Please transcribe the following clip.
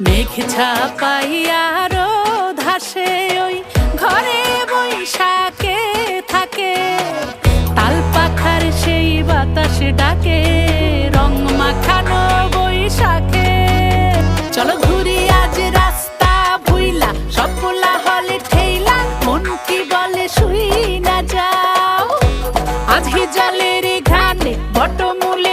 মেঘ ছাপাইয়া রোদ হাসে ওই ঘরে বৈশাখে থাকে, তাল পাখার সেই বাতাস ডাকে রং মাখানো বৈশাখে। চলো ঘুরি আজ রাস্তা ভুইলা, সব পোলা হলে ঠেইলা, মন কি বলে শুই না যাও। আজ জলের ঘানে বটমূলে